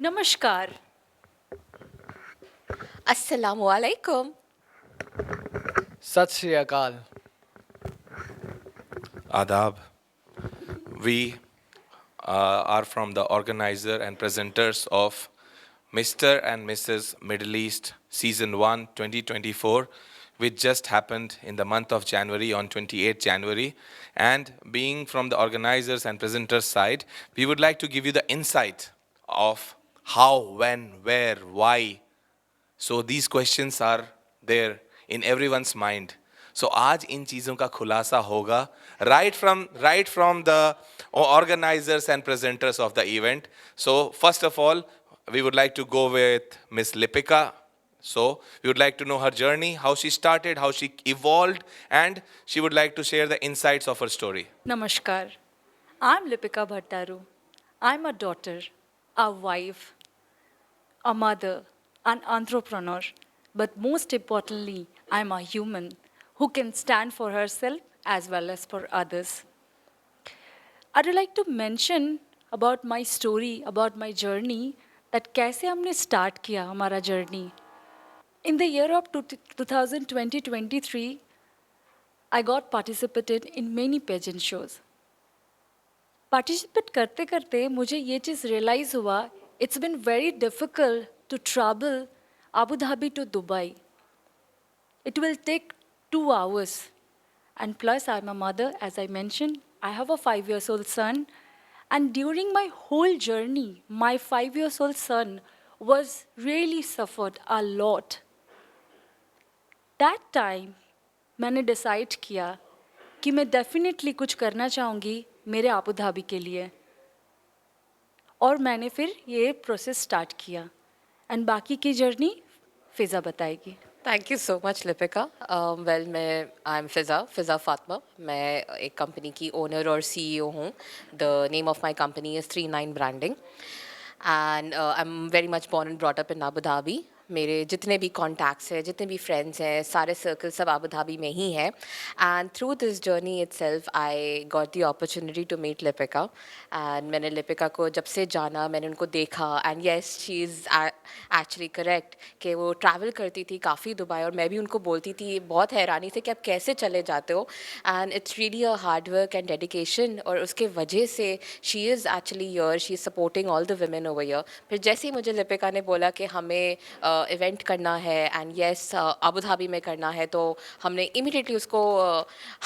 नमस्कार. Assalamualaikum. सत श्री अकाल. Adab. We are from the organizer and presenters of Mr. and Mrs. Middle East Season 1 2024, which just happened in the month of January on 28th January. And being from the organizers and presenters side, we would like to give you the insight of how, when, where, why. So these questions are there in everyone's mind. So आज इन चीज़ों का खुलासा होगा right from the organizers and presenters of the event. So first of all, we would like to go with Miss Lipika. So we would like to know her journey, how she started, how she evolved, and she would like to share the insights of her story. Namaskar. I'm Lipika Bhattaru. I'm a daughter, a wife, a mother, an entrepreneur, but most importantly, I'm a human who can stand for herself as well as for others. I'd like to mention about my story, about my journey, that कैसे हमने start किया हमारा journey. In the year of 2020-23, I got participated in many pageant shows. Participate करते करते मुझे ये चीज़ realize हुआ it's been very difficult to travel Abu Dhabi to Dubai. It will take 2 hours. And plus, I'm a mother, as I mentioned. I have a 5 years old son. And during my whole journey, my 5 years old son was really suffered a lot. That time, मैंने decide किया कि मैं definitely कुछ करना चाहूँगी मेरे Abu Dhabi के लिए और मैंने फिर ये प्रोसेस स्टार्ट किया एंड बाकी की जर्नी फिज़ा बताएगी. Thank you so much, Lipika. I'm Fiza Fatma. मैं एक कंपनी की ओनर और CEO हूँ. The name of my company is 39 Branding. And I'm very much born and brought up in Abu Dhabi. मेरे जितने भी कॉन्टैक्ट्स हैं, जितने भी फ्रेंड्स हैं, सारे सर्कल सब आबू धाबी में ही हैं. And through this journey itself I got the opportunity to meet Lipika. And मैंने लिपिका को जब से जाना, मैंने उनको देखा. And yes, she is actually correct कि वो ट्रैवल करती थी काफ़ी दुबई, और मैं भी उनको बोलती थी बहुत हैरानी से कि आप कैसे चले जाते हो. And it's really a hard work and dedication, और उसके वजह से she is actually here, she is supporting all the women over here. फिर जैसे ही मुझे लिपिका ने बोला कि हमें इवेंट करना है एंड येस अबू धाबी में करना है, तो हमने इमीडिएटली उसको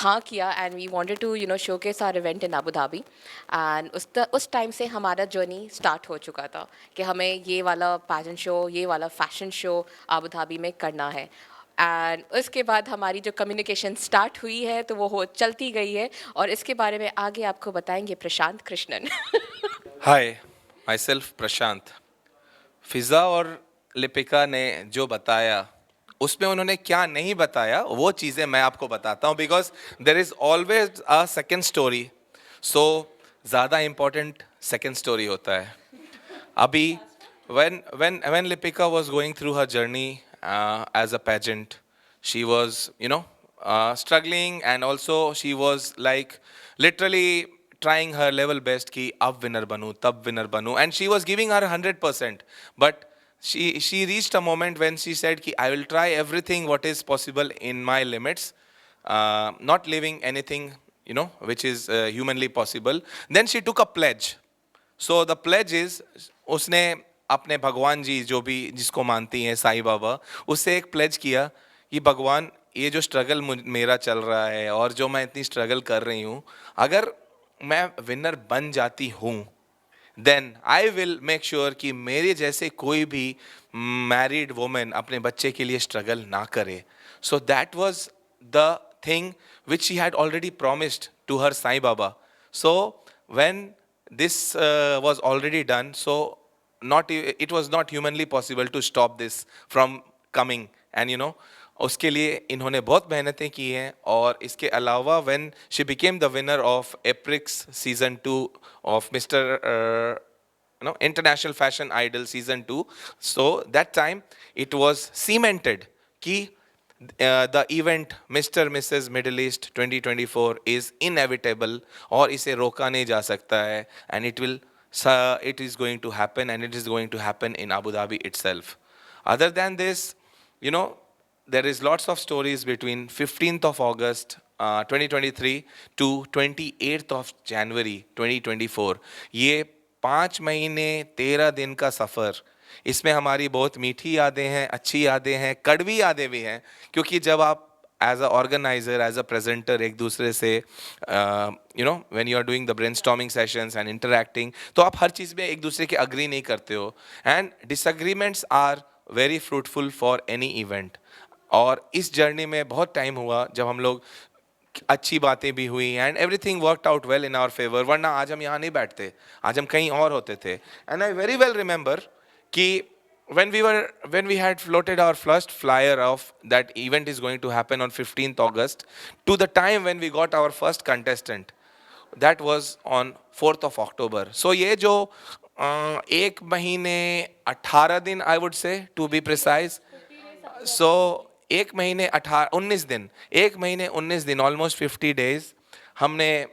हाँ किया. And we wanted to showcase our event in Abu Dhabi. And उस टाइम से हमारा जर्नी स्टार्ट हो चुका था कि हमें ये वाला पैजन शो, ये वाला फैशन शो अबू धाबी में करना है. एंड उसके बाद हमारी जो कम्युनिकेशन स्टार्ट हुई है तो वो चलती गई है, और इसके बारे में आगे आपको बताएंगे प्रशांत कृष्णन. Hi, myself Prashant. फिजा और लिपिका ने जो बताया उसमें उन्होंने क्या नहीं बताया वो चीज़ें मैं आपको बताता हूँ, because there is always a second story. So ज़्यादा इम्पोर्टेंट सेकेंड स्टोरी होता है. अभी when Lipika was going through her journey as a pageant, she was struggling, and also she was like literally trying her level best कि अब winner बनूं तब winner बनूं, and she was giving her 100%. But she reached a moment when she said कि I will try everything what is possible in my limits, not leaving anything which is humanly possible. Then she took a pledge. So the pledge is, उसने अपने भगवान जी जो भी जिसको मानती हैं साईं बाबा, उससे एक प्लेज किया कि भगवान ये जो स्ट्रगल मेरा चल रहा है और जो मैं इतनी स्ट्रगल कर रही हूँ, अगर मैं विनर बन जाती हूँ then I will make sure कि मेरे जैसे कोई भी मैरिड वुमेन अपने बच्चे के लिए स्ट्रगल ना करे. So that was the thing which she had already promised to her Sai Baba. So when this was already done, so it was not humanly possible to stop this from coming. And उसके लिए इन्होंने बहुत मेहनतें की हैं. और इसके अलावा when she became the winner of Aprix season 2 of Mr. International Fashion Idol season 2, so that time it was cemented कि the event Mr. Mrs. Middle East 2024 is inevitable और इसे रोका नहीं जा सकता है, and it will it is going to happen, and it is going to happen in Abu Dhabi itself. Other than this, you know, there is lots of stories between 15th of August 2023 to 28th of January 2024. ये 5 महीने 13 दिन का सफ़र, इसमें हमारी बहुत मीठी यादें हैं, अच्छी यादें हैं, कड़वी यादें भी हैं, क्योंकि जब आप as a organizer, as a presenter एक दूसरे से you know when you are doing the brainstorming sessions and interacting, तो आप हर चीज़ में एक दूसरे के अग्री नहीं करते हो, and disagreements are very fruitful for any event. और इस जर्नी में बहुत टाइम हुआ जब हम लोग अच्छी बातें भी हुई and everything worked out well in our favour, वरना आज हम यहाँ नहीं बैठते, आज हम कहीं और होते थे. And I very well remember कि when we had floated our first flyer of that event is going to happen on 15th August to the time when we got our first contestant, that was on 4th of October. So ये जो 1 महीने 18 दिन, I would say to be precise, so 1 महीने 19 दिन, 1 महीने 19 दिन, almost 50 days हमने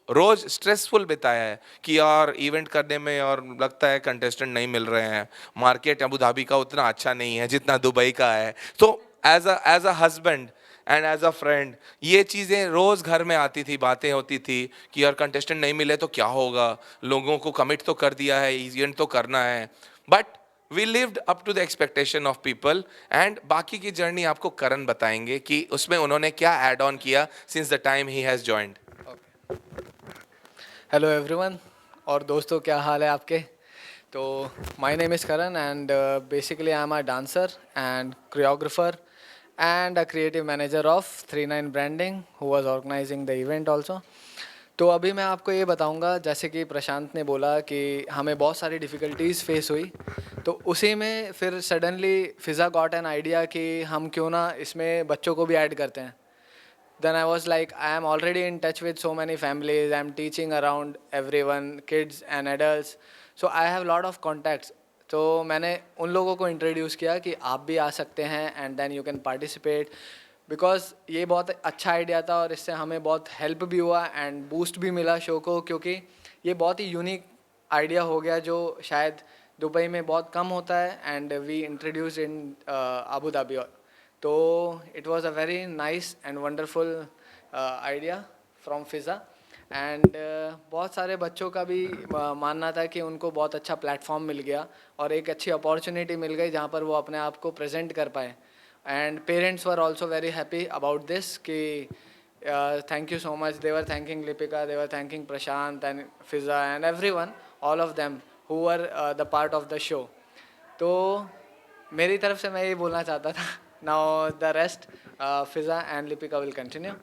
रोज stressful बिताया है कि यार इवेंट करने में और लगता है कंटेस्टेंट नहीं मिल रहे हैं, मार्केट अबू धाबी का उतना अच्छा नहीं है जितना दुबई का है. तो as a husband and as a friend ये चीज़ें रोज़ घर में आती थी, बातें होती थी कि यार कंटेस्टेंट नहीं मिले तो क्या होगा, लोगों को कमिट तो कर दिया है, इवेंट तो करना है. But we lived up to the expectation of people, and बाकी की जर्नी आपको करण बताएंगे कि उसमें उन्होंने क्या ऐड ऑन किया since the time he has joined. Hello everyone, और दोस्तों क्या हाल है आपके. तो my name is Karan and basically I am a dancer and choreographer and a creative manager of 39 branding who was organizing the event also. तो अभी मैं आपको ये बताऊंगा, जैसे कि प्रशांत ने बोला कि हमें बहुत सारी डिफ़िकल्टीज़ फेस हुई, तो उसी में फिर suddenly Fiza got an idea कि हम क्यों ना इसमें बच्चों को भी ऐड करते हैं. Then I was like, I am already in touch with so many families. I'm teaching around everyone, kids and adults. So I have lot of contacts. तो मैंने उन लोगों को इंट्रोड्यूस किया कि आप भी आ सकते हैं and then you can participate, because ये बहुत अच्छा आइडिया था और इससे हमें बहुत हेल्प भी हुआ एंड बूस्ट भी मिला शो को, क्योंकि ये बहुत ही यूनिक आइडिया हो गया जो शायद दुबई में बहुत कम होता है and we introduce in Abu Dhabi. तो it was a very nice and wonderful idea from Fiza and बहुत सारे बच्चों का भी मानना था कि उनको बहुत अच्छा प्लेटफॉर्म मिल गया और एक अच्छी अपॉर्चुनिटी मिल गई जहाँ पर वो अपने आप को प्रेजेंट कर पाए. And parents were also very happy about this कि thank you so much. They were thanking Lipika, they were thanking Prashant and Fiza and everyone, all of them who were the part of the show. तो मेरी तरफ से मैं ये बोलना चाहता था. Now the rest, Fiza and Lipika will continue.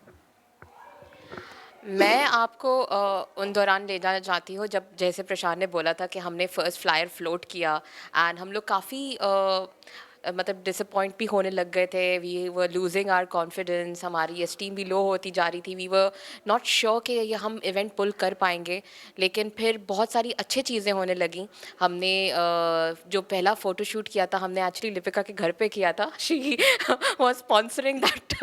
मैं आपको उन दौरान ले जाना चाहती हूँ जब जैसे प्रशांत ने बोला था कि हमने फर्स्ट फ्लायर फ्लोट किया एंड हम लोग काफ़ी मतलब डिसअपॉइंट भी होने लग गए थे. We were losing our confidence, हमारी एस्टीम भी लो होती जा रही थी. वी वर नॉट श्योर कि ये हम इवेंट पुल कर पाएंगे. लेकिन फिर बहुत सारी अच्छी चीज़ें होने लगीं. हमने जो पहला फ़ोटोशूट किया था हमने एक्चुअली लिपिका के घर पे किया था. She was sponsoring that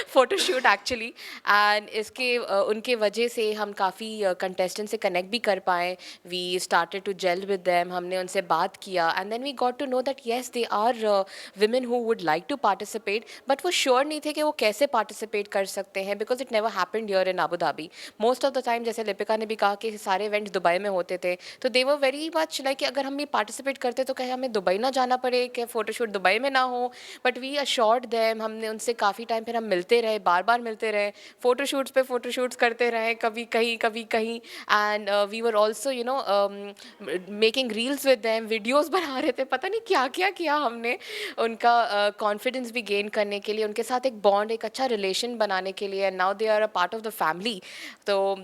photoshoot actually, and इसके उनके वजह से हम काफ़ी कंटेस्टेंट से कनेक्ट भी कर पाए. We started to gel with them, हमने उनसे बात किया and then we got to know that yes they are women who would like to participate, but वो श्योर नहीं थे कि वो कैसे पार्टिसिपेट कर सकते हैं, because it never happened here in Abu Dhabi. Most of the time जैसे लिपिका ने भी कहा कि सारे इवेंट्स दुबई में होते थे, तो दे वर वेरी मच लाइक कि अगर हम भी पार्टिसिपेट करते तो कहीं हमें दुबई ना जाना पड़े, कि फ़ोटोशूट दुबई में ना हो. बट वी अश्योर्ड देम, हमने उनसे काफ़ी टाइम फिर हम मिलते रहे, बार बार मिलते रहे, फ़ोटोशूट्स पे फ़ोटोशूट्स करते रहे, कभी कहीं and we were also you know making reels with them, videos बना रहे थे, पता नहीं क्या क्या किया हमने उनका कॉन्फिडेंस भी गेन करने के लिए, उनके साथ एक बॉन्ड, एक अच्छा रिलेशन बनाने के लिए. And now they are a part of the family. तो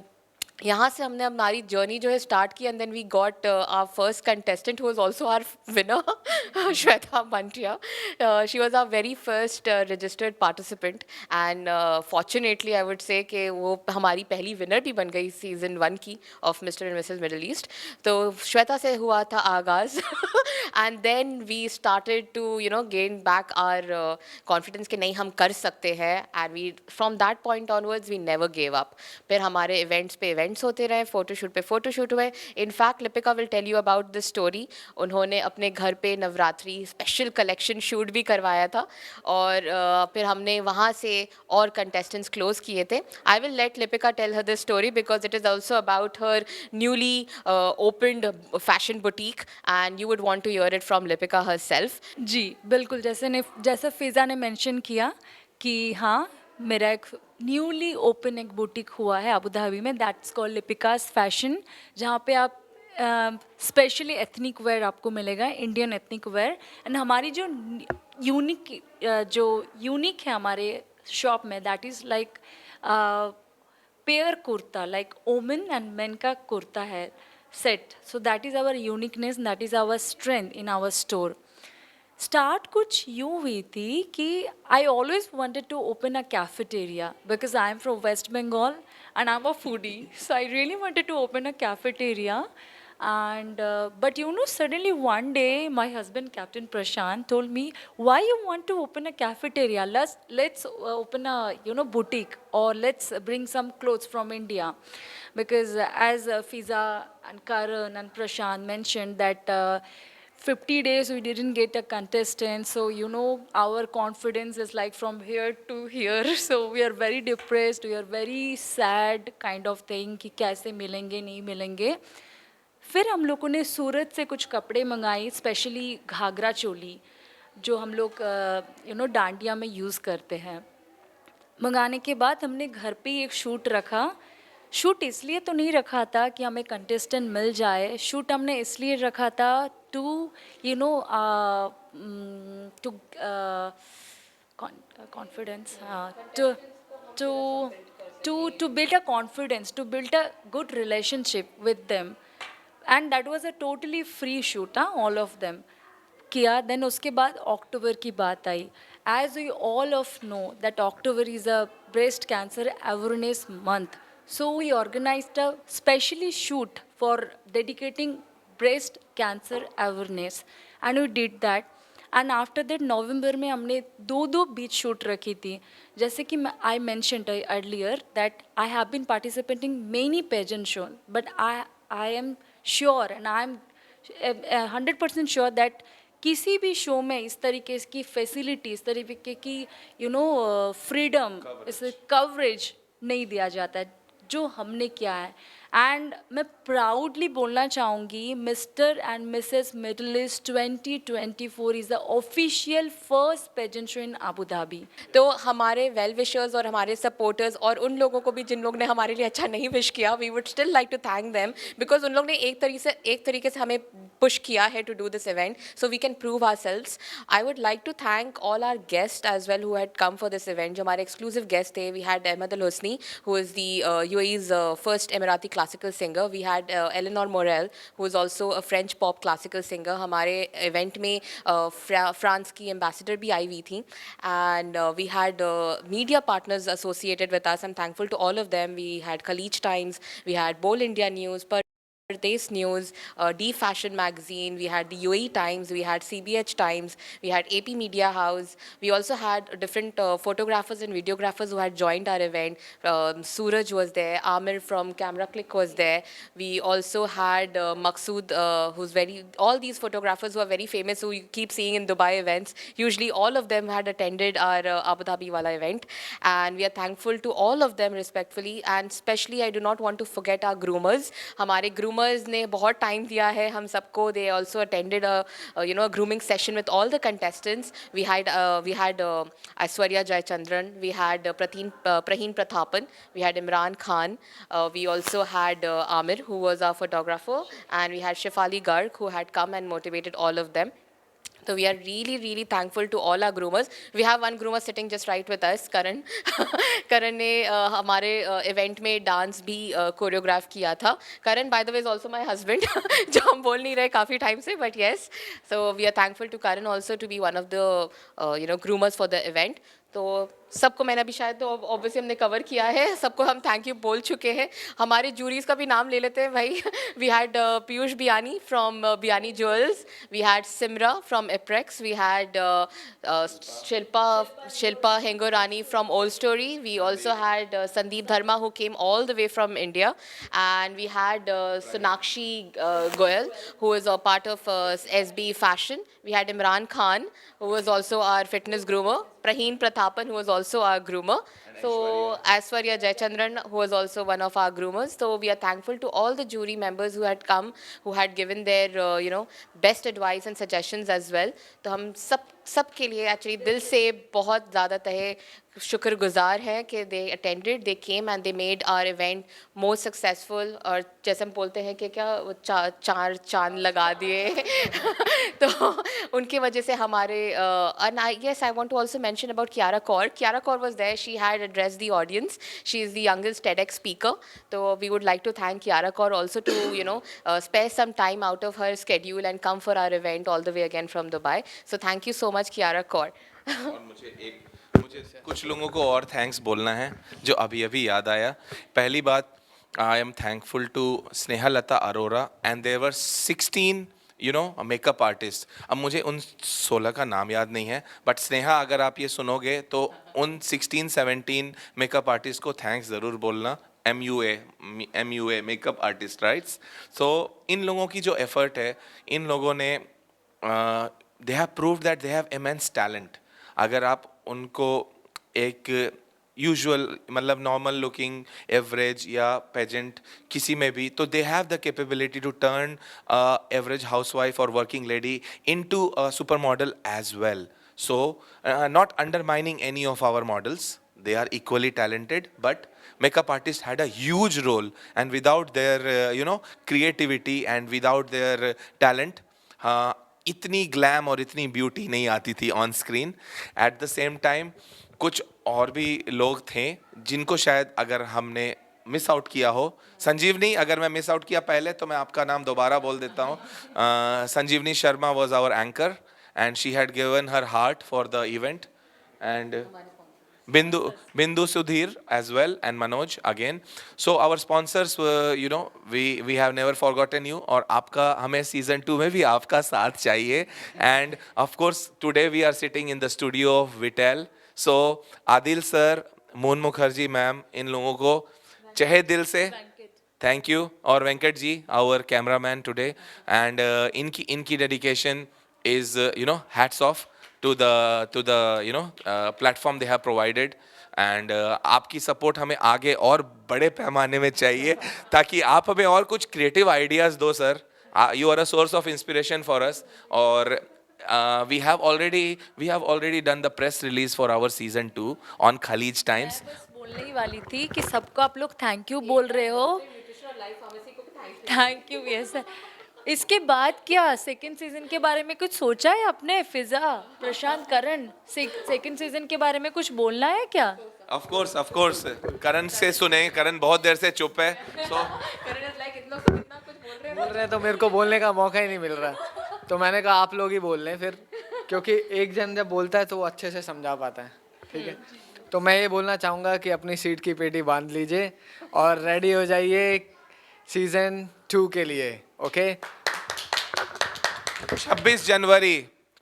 यहाँ से हमने हमारी जर्नी जो है स्टार्ट की, and then we got our first contestant who was also our winner, Shweta Mantia. She was our very first registered participant and fortunately I would say कि वो हमारी पहली विनर भी बन गई सीज़न 1 की of Mr and Mrs Middle East. तो श्वेता से हुआ था आगाज़ and then we started to you know gain back our confidence कि नहीं हम कर सकते हैं. And we from that point onwards we never gave up. फिर हमारे इवेंट्स पे इवेंट्स इवेंट्स होते रहे, फ़ोटोशूट पे फ़ोटोशूट हुए. In fact Lipika will tell you about this story. उन्होंने अपने घर पे नवरात्रि स्पेशल कलेक्शन शूट भी करवाया था और फिर हमने वहाँ से और कंटेस्टेंट्स क्लोज किए थे. I will let Lipika tell her this story because it is also about her newly opened fashion boutique and you would want to hear it from Lipika herself. जी बिल्कुल, जैसे फ़िज़ा ने मेंशन किया कि हाँ, मेरा एक न्यूली ओपन एक बुटीक हुआ है अबू धाबी में, दैट्स कॉल्ड लिपिकास फैशन, जहाँ पे आप स्पेशली एथनिक वेयर आपको मिलेगा, इंडियन एथनिक वेयर. एंड हमारी जो यूनिक है हमारे शॉप में, that is like pair kurta, like women and men का कुर्ता है set. So that is our uniqueness, that is our strength in our store. Start कुछ यूँ हुई थी कि I always wanted to open a cafeteria because I am from West Bengal and I'm a foodie. So I really wanted to open a cafeteria. And but you know, suddenly one day my husband, Captain Prashant, told me, why you want to open a cafeteria? Let's open a boutique, or let's bring some clothes from India. Because as Fiza and Karan and Prashant mentioned that 50 days we didn't get a contestant, so you know our confidence is like from here to here. So we are very depressed, we are very sad kind of thing कि कैसे मिलेंगे नहीं मिलेंगे. फिर हम लोगों ने सूरत से कुछ कपड़े मंगाए, स्पेशली घाघरा चोली जो हम लोग डांडिया में यूज़ करते हैं. मंगाने के बाद हमने घर पे ही एक शूट रखा. शूट इसलिए तो नहीं रखा था कि हमें कंटेस्टेंट मिल जाए, शूट हमने इसलिए रखा था to to confidence, to build a confidence, to build a good relationship with them. And that was a totally free shoot, all of them किया. देन उसके बाद अक्टूबर की बात आई. As we all of know that October is a breast cancer awareness month. So we organized a specially shoot for dedicating breast cancer awareness, and we did that. And after that नवंबर में हमने दो बीच shoot रखी थी. जैसे कि I mentioned earlier that I have been participating many pageant shows, but I am sure and I am 100% sure that किसी भी show में इस तरीके की फैसिलिटी, इस तरीके की फ्रीडम, इस कवरेज नहीं दिया जाता है जो हमने किया है. एंड मैं प्राउडली बोलना चाहूँगी, Mr and Mrs Middle East 2024 is the official first pageant show in Abu Dhabi. तो हमारे वेल विशर्स और हमारे सपोर्टर्स और उन लोगों को भी जिन लोग ने हमारे लिए अच्छा नहीं विश किया, we would still like to thank them because उन लोग ने एक तरीके से हमें पुश किया है to do this event so we can prove ourselves. I would like to thank all our guest as well who had come for this event. जो हमारे एक्सक्लूसिव गेस्ट थे, we had Ahmed Al Husni who is the UAE's first Emirati classical singer. We had Eleanor Morel who is also a French pop classical singer. हमारे event में France की ambassador भी आई हुई थी. And we had media partners associated with us. I am thankful to all of them. We had Khaleej Times, we had Bol India news, This News, D Fashion Magazine, we had the UAE Times, we had CBH Times, we had AP Media House. We also had different photographers and videographers who had joined our event. Suraj was there, Amir from Camera Click was there. We also had Maqsood, all these photographers who are very famous, who you keep seeing in Dubai events. Usually all of them had attended our Abu Dhabi wala event. And we are thankful to all of them respectfully. And especially I do not want to forget our groomers. हमारे groomers ने बहुत time दिया है हम सबको. They also attended grooming session with all the contestants. We had Aishwarya Jayachandran, we had Praheen Pratapan, we had Imran Khan, we also had Aamir who was our photographer, and we had Shefali Garg who had come and motivated all of them. So we are really, really thankful to all our groomers. We have one groomer sitting just right with us, Karan. Karan ने हमारे event में dance भी choreograph किया था. Karan, by the way, is also my husband. जो हम बोल नहीं रहे काफ़ी टाइम से, but yes. So we are thankful to Karan also to be one of the groomers for the event. तो सबको मैंने अभी शायद तो ऑब्वियसली हमने कवर किया है, सबको हम थैंक यू बोल चुके हैं. हमारे जूरीज का भी नाम ले लेते हैं भाई. We had Piyush Biyani from Biyani jewels, we had Simra from Aprex, we had Shilpa Hengorani from old story, we also had Sandeep Dharma who came all the way from India, and we had Sonakshi Goyal who is a part of SB Fashion. We had Imran Khan, who was also our fitness groomer. Praheen Prathapan, who was also our groomer. So Aishwarya Jayachandran, who was also one of our groomers. So we are thankful to all the jury members who had come, who had given their best advice and suggestions as well. तो हम सब के लिए actually दिल से बहुत ज़्यादा तहे शुक्रगुजार हैं कि they attended, they came and they made our event more successful. और जैसे हम बोलते हैं कि क्या वो चार चांद लगा दिए तो उनकी वजह से हमारे and yes, I want to also mention about Kiara Kaur. Kiara Kaur was there. She had addressed the audience. She is the youngest TEDx speaker. So we would like to thank Kiara Kaur also to spare some time out of her schedule and come for our event all the way again from Dubai. So thank you so much, Kiara Kaur. और मुझे कुछ लोगों को और thanks बोलना है जो अभी अभी याद आया. पहली बात, I am thankful to Sneha Lata Arora and there were 16 makeup artist. अब मुझे उन 16 का नाम याद नहीं है, बट स्नेहा अगर आप ये सुनोगे तो उन 16-17 मेकअप आर्टिस्ट को थैंक्स ज़रूर बोलना. MUA makeup artist, rights. So इन लोगों की जो एफर्ट है, इन लोगों ने they have proved that they have immense talent. अगर आप उनको एक यूजुअल मतलब नॉर्मल लुकिंग एवरेज या पेजेंट किसी में भी, तो they have the capability to turn average housewife और working lady into a super model as well. So not undermining any of our models, they are equally talented, but makeup artists had a huge role, and without their creativity and without their talent, इतनी glam और इतनी beauty नहीं आती थी on screen. At the same time कुछ और भी लोग थे जिनको शायद अगर हमने मिस आउट किया हो. संजीवनी, अगर मैं मिस आउट किया पहले तो मैं आपका नाम दोबारा बोल देता हूँ. Sanjeevani Sharma was our anchor and she had given her heart for the event, and Bindu Sudhir as well, and Manoj again. So our sponsors were, we have never forgotten you. और आपका हमें season 2 में भी आपका साथ चाहिए. And of course today we are sitting in the studio of Vitel. So Adil sir, Moon Mukherjee ma'am, इन लोगों को चाहे दिल से thank you. और Venkat ji, our cameraman today. And इनकी dedication is hats off to the platform they have provided. And आपकी support हमें आगे और बड़े पैमाने में चाहिए ताकि आप हमें और कुछ क्रिएटिव आइडियाज़ दो sir. You are a source of inspiration for us. और we have already done the press release for our season 2 on Khalij Times. मैं बस बोलने ही वाली थी कि सबको आप लोग थैंक यू बोल रहे हो. Thank you. यस. इसके बाद क्या सेकंड सीजन के बारे में कुछ सोचा है आपने? फिजा, प्रशांत, करण, सेकंड सीजन के बारे में कुछ बोलना है क्या? ऑफ कोर्स करण से सुने. करण बहुत देर से चुप है. सो बोल रहे हैं तो मेरे को बोलने का मौका ही नहीं मिल रहा, तो मैंने कहा आप लोग ही बोल लें फिर, क्योंकि एक जन जब बोलता है तो वो अच्छे से समझा पाता है. ठीक है, तो मैं ये बोलना चाहूँगा कि अपनी सीट की पेटी बांध लीजिए और रेडी हो जाइए सीजन 2 के लिए. ओके. 26 जनवरी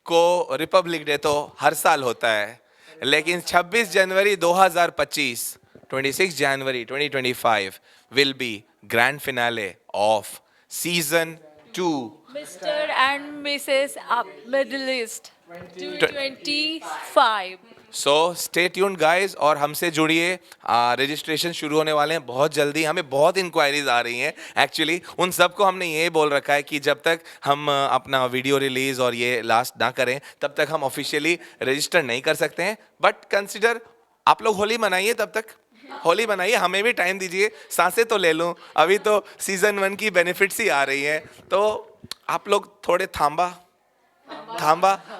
को रिपब्लिक डे तो हर साल होता है, लेकिन 26 जनवरी 2025, 26 जनवरी 2025 will be grand finale of season 2. Mr. and Mrs. Middle East 225. So stay tuned guys, और हमसे जुड़िए. रजिस्ट्रेशन शुरू होने वाले हैं बहुत जल्दी. हमें बहुत इंक्वायरीज आ रही हैं. एक्चुअली उन सबको हमने ये बोल रखा है कि जब तक हम अपना वीडियो रिलीज और ये लास्ट ना करें तब तक हम ऑफिशियली रजिस्टर नहीं कर सकते हैं. बट कंसिडर आप लोग होली मनाइए, तब तक होली मनाइए, हमें भी टाइम दीजिए. सांसें तो ले लूँ, अभी तो सीजन 1 की बेनिफिट्स ही आ रही हैं. तो आप लोग थोड़े थांबा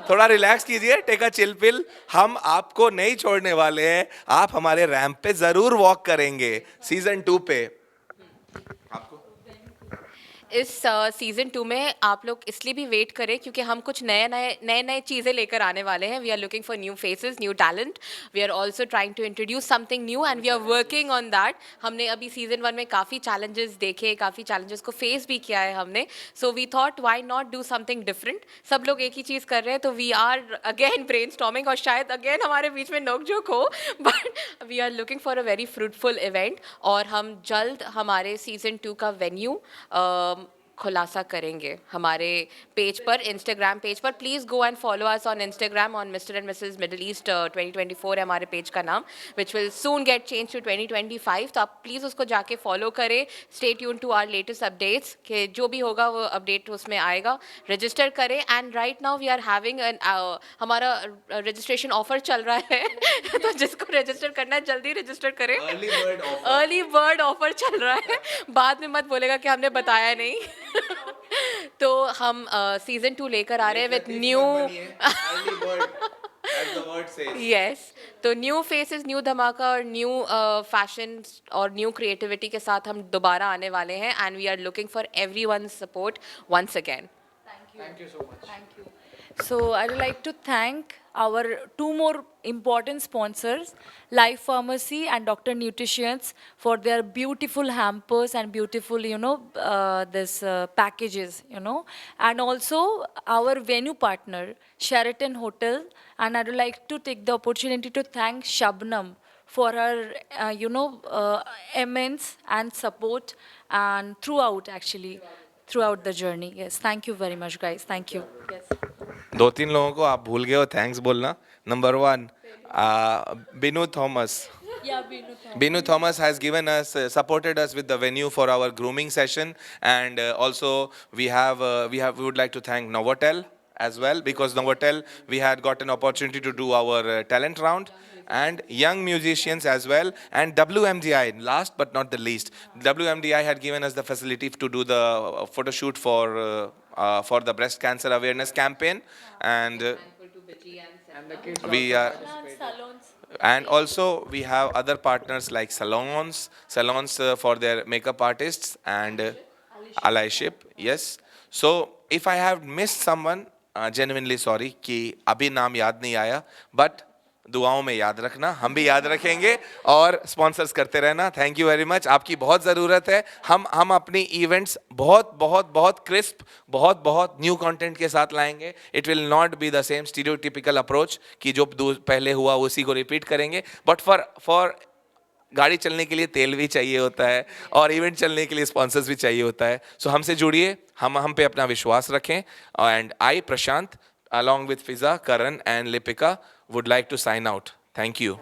थोड़ा रिलैक्स कीजिए. Take a chill pill. हम आपको नहीं छोड़ने वाले हैं. आप हमारे रैंप पे जरूर वॉक करेंगे सीजन 2 पे. आपको इस सीज़न 2 में आप लोग इसलिए भी वेट करें क्योंकि हम कुछ नए चीज़ें लेकर आने वाले हैं. We are looking for new faces, new talent. We are also trying to introduce something new and we are working on that. हमने अभी सीज़न 1 में काफ़ी चैलेंजेस देखे, काफ़ी चैलेंजेस को फेस भी किया है हमने. So we thought why not do something different. सब लोग एक ही चीज़ कर रहे हैं तो वी आर अगेन ब्रेनस्टॉर्मिंग और शायद अगेन हमारे बीच में नोक-झोंक हो, but we are looking for a very fruitful event. और हम जल्द हमारे सीज़न 2 का वेन्यू खुलासा करेंगे हमारे पेज पर, इंस्टाग्राम पेज पर. Please go and follow us on Instagram on Mr and Mrs Middle East 2024 है हमारे पेज का नाम, which will soon get change to 2025. तो आप प्लीज़ उसको जाके फॉलो करें. Stay tune to our latest updates, कि जो भी होगा वो अपडेट उसमें आएगा. रजिस्टर करें. And right now we are having हमारा रजिस्ट्रेशन ऑफर चल रहा है. तो जिसको रजिस्टर करना है जल्दी रजिस्टर करें. अर्ली बर्ड ऑफर चल रहा है. बाद में मत बोलेगा कि हमने बताया नहीं. तो हम सीज़न 2 लेकर आ रहे हैं विद न्यू. यस, तो न्यू फेसेस, न्यू धमाका और न्यू फैशन और न्यू क्रिएटिविटी के साथ हम दोबारा आने वाले हैं. And we are looking for everyone's support once again. Thank you so much. Thank you. So I would like to thank our two more important sponsors, Life Pharmacy and Dr. Nutritions, for their beautiful hampers and beautiful, this packages, and also our venue partner, Sheraton Hotel. And I would like to take the opportunity to thank Shabnam for her, immense and support and throughout the journey. Yes, thank you very much, guys. Thank you. Yes. 2-3 लोगों को आप भूल गए हो thanks बोलना. Number 1, Binu Thomas. Yeah, Binu. Binu Thomas has given us, supported us with the venue for our grooming session, and also we would like to thank Novotel as well, because Novotel we had got an opportunity to do our talent round, and young musicians as well, and WMDI last but not the least. WMDI had given us the facility to do the photo shoot for the breast cancer awareness campaign, and we are. Salons. And also we have other partners like salons for their makeup artists, and allyship. Yes. So if I have missed someone, genuinely sorry कि अभी नाम याद नहीं आया, but दुआओं में याद रखना, हम भी याद रखेंगे और स्पॉन्सर्स करते रहना. Thank you very much. आपकी बहुत ज़रूरत है. हम अपनी इवेंट्स बहुत बहुत बहुत क्रिस्प, बहुत बहुत न्यू कंटेंट के साथ लाएंगे. It will not be the same stereotypical approach कि जो पहले हुआ उसी को रिपीट करेंगे. बट फॉर गाड़ी चलने के लिए तेल भी चाहिए होता है और इवेंट चलने के लिए स्पॉन्सर्स भी चाहिए होता है. सो हमसे जुड़िए, हम पे अपना विश्वास रखें. And I, Prashant, along with Fiza, Karan and Lipika, would like to sign out. Thank you.